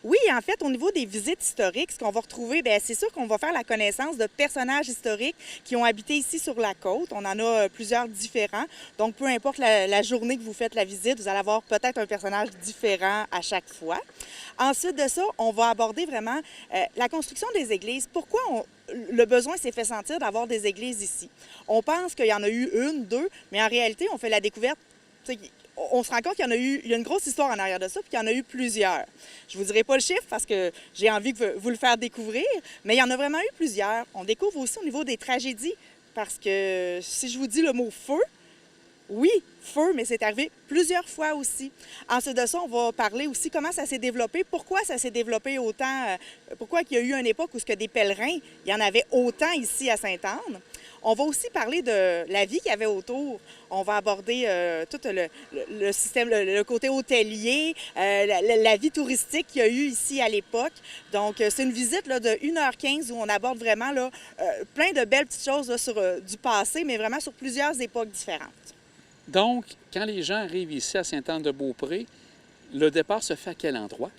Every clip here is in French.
Oui, en fait, au niveau des visites historiques, ce qu'on va retrouver, bien, c'est sûr qu'on va faire la connaissance de personnages historiques qui ont habité ici sur la côte. On en a plusieurs différents. Donc, peu importe la journée que vous faites la visite, vous allez avoir peut-être un personnage différent à chaque fois. Ensuite de ça, on va aborder vraiment la construction des églises. Pourquoi le besoin s'est fait sentir d'avoir des églises ici? On pense qu'il y en a eu une, deux, mais en réalité, on fait la découverte. On se rend compte qu'il y a une grosse histoire en arrière de ça, puis qu'il y en a eu plusieurs. Je ne vous dirai pas le chiffre parce que j'ai envie de vous le faire découvrir, mais il y en a vraiment eu plusieurs. On découvre aussi au niveau des tragédies, parce que si je vous dis le mot feu, oui, feu, mais c'est arrivé plusieurs fois aussi. Ensuite de ça, on va parler aussi comment ça s'est développé, pourquoi ça s'est développé autant, pourquoi il y a eu une époque où ce que des pèlerins, il y en avait autant ici à Sainte-Anne. On va aussi parler de la vie qu'il y avait autour. On va aborder tout le système, le côté hôtelier, la vie touristique qu'il y a eu ici à l'époque. Donc, c'est une visite là, de 1h15 où on aborde vraiment là, plein de belles petites choses là, sur du passé, mais vraiment sur plusieurs époques différentes. Donc, quand les gens arrivent ici à Sainte-Anne-de-Beaupré, le départ se fait à quel endroit?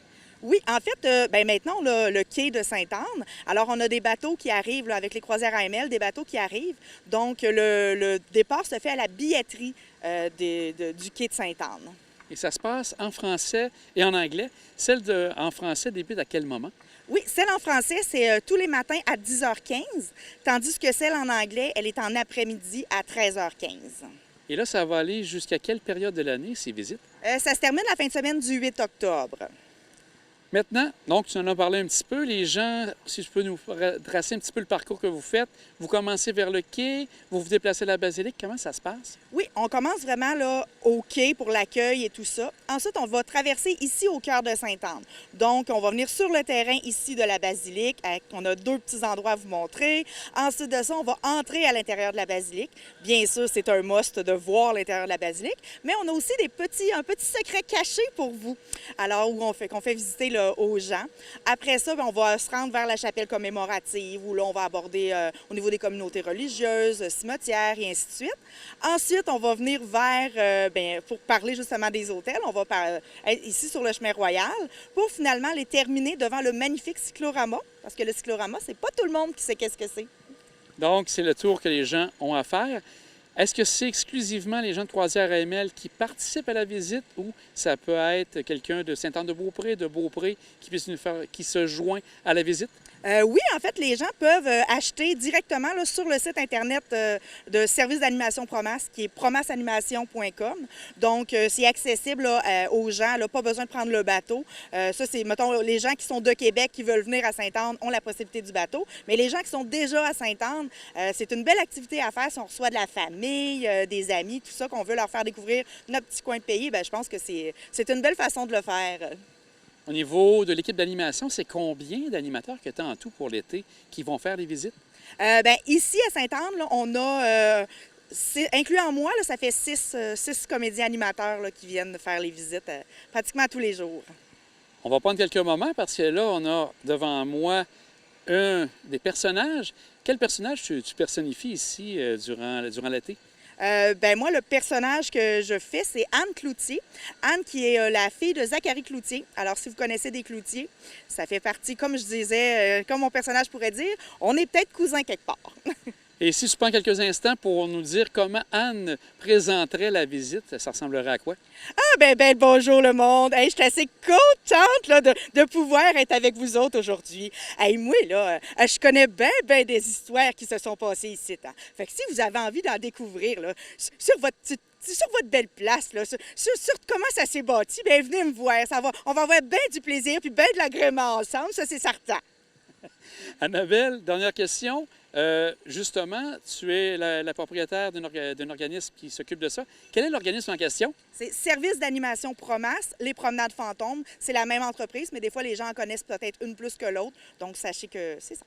Oui, en fait, maintenant, le quai de Sainte-Anne. Alors, on a des bateaux qui arrivent là, avec les croisières AML, des bateaux qui arrivent. Donc, le départ se fait à la billetterie du quai de Sainte-Anne. Et ça se passe en français et en anglais. Celle en français débute à quel moment? Oui, celle en français, c'est tous les matins à 10h15, tandis que celle en anglais, elle est en après-midi à 13h15. Et là, ça va aller jusqu'à quelle période de l'année, ces visites? Ça se termine la fin de semaine du 8 octobre. Maintenant, donc, tu en as parlé un petit peu. Les gens, si je peux nous tracer un petit peu le parcours que vous faites, vous commencez vers le quai, vous vous déplacez à la basilique. Comment ça se passe? Oui, on commence vraiment là, au quai pour l'accueil et tout ça. Ensuite, on va traverser ici au cœur de Sainte-Anne. Donc, on va venir sur le terrain ici de la basilique. On a deux petits endroits à vous montrer. Ensuite de ça, on va entrer à l'intérieur de la basilique. Bien sûr, c'est un must de voir l'intérieur de la basilique, mais on a aussi un petit secret caché pour vous. Alors, qu'on fait visiter là, aux gens. Après ça, on va se rendre vers la chapelle commémorative où là, on va aborder au niveau des communautés religieuses, cimetières et ainsi de suite. Ensuite, on va venir vers, pour parler justement des hôtels, on va être ici sur le chemin royal pour finalement les terminer devant le magnifique cyclorama, parce que le cyclorama, c'est pas tout le monde qui sait qu'est-ce que c'est. Donc, c'est le tour que les gens ont à faire. Est-ce que c'est exclusivement les gens de Croisière AML qui participent à la visite ou ça peut être quelqu'un de Sainte-Anne-de-Beaupré, qui se joint à la visite? Oui, en fait, les gens peuvent acheter directement là, sur le site Internet de service d'animation Promas, qui est promasanimation.com. Donc, c'est accessible là, aux gens, là, pas besoin de prendre le bateau. Ça, c'est, mettons, les gens qui sont de Québec, qui veulent venir à Sainte-Anne, ont la possibilité du bateau. Mais les gens qui sont déjà à Sainte-Anne, c'est une belle activité à faire si on reçoit de la famille, des amis, tout ça, qu'on veut leur faire découvrir notre petit coin de pays. Bien, je pense que c'est une belle façon de le faire. Au niveau de l'équipe d'animation, c'est combien d'animateurs que tu as en tout pour l'été qui vont faire les visites? Ici, à Sainte-Anne, là, on a, incluant moi, là, ça fait six comédiens animateurs là, qui viennent faire les visites pratiquement tous les jours. On va prendre quelques moments parce que là, on a devant moi un des personnages. Quel personnage tu personnifies ici durant l'été? Moi, le personnage que je fais, c'est Anne Cloutier. Anne qui est la fille de Zachary Cloutier. Alors, si vous connaissez des Cloutiers, ça fait partie, comme je disais, comme mon personnage pourrait dire, on est peut-être cousins quelque part. Et si tu prends quelques instants pour nous dire comment Anne présenterait la visite, ça ressemblerait à quoi? Bonjour le monde. Hey, je suis assez contente là, de pouvoir être avec vous autres aujourd'hui. Hey, moi, là, je connais bien des histoires qui se sont passées ici. Hein. Fait que si vous avez envie d'en découvrir là, sur votre belle place, là, sur comment ça s'est bâti, bien, venez me voir. On va avoir bien du plaisir puis bien de l'agrément ensemble, ça, c'est certain. Annabelle, dernière question. Justement, tu es la propriétaire d'un organisme qui s'occupe de ça. Quel est l'organisme en question? C'est Service d'animation Promas, les promenades fantômes. C'est la même entreprise, mais des fois, les gens en connaissent peut-être une plus que l'autre. Donc, sachez que c'est ça.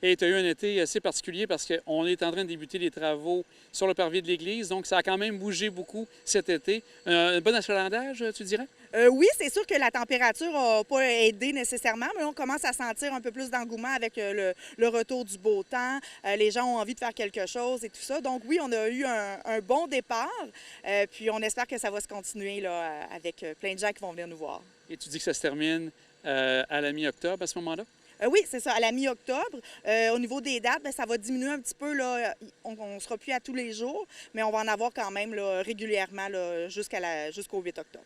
Et tu as eu un été assez particulier parce qu'on est en train de débuter les travaux sur le parvis de l'église. Donc, ça a quand même bougé beaucoup cet été. Un bon achalandage, tu dirais? Oui, c'est sûr que la température n'a pas aidé nécessairement, mais on commence à sentir un peu plus d'engouement avec le retour du beau temps. Les gens ont envie de faire quelque chose et tout ça. Donc oui, on a eu un bon départ, puis on espère que ça va se continuer là, avec plein de gens qui vont venir nous voir. Et tu dis que ça se termine à la mi-octobre à ce moment-là? Oui, c'est ça, à la mi-octobre. Au niveau des dates, bien, ça va diminuer un petit peu. Là. On ne sera plus à tous les jours, mais on va en avoir quand même là, régulièrement là, jusqu'au 8 octobre.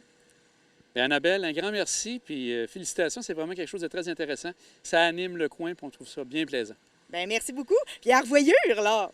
Et Annabelle, un grand merci, puis félicitations, c'est vraiment quelque chose de très intéressant. Ça anime le coin, puis on trouve ça bien plaisant. Bien, merci beaucoup. Puis à revoyure, là!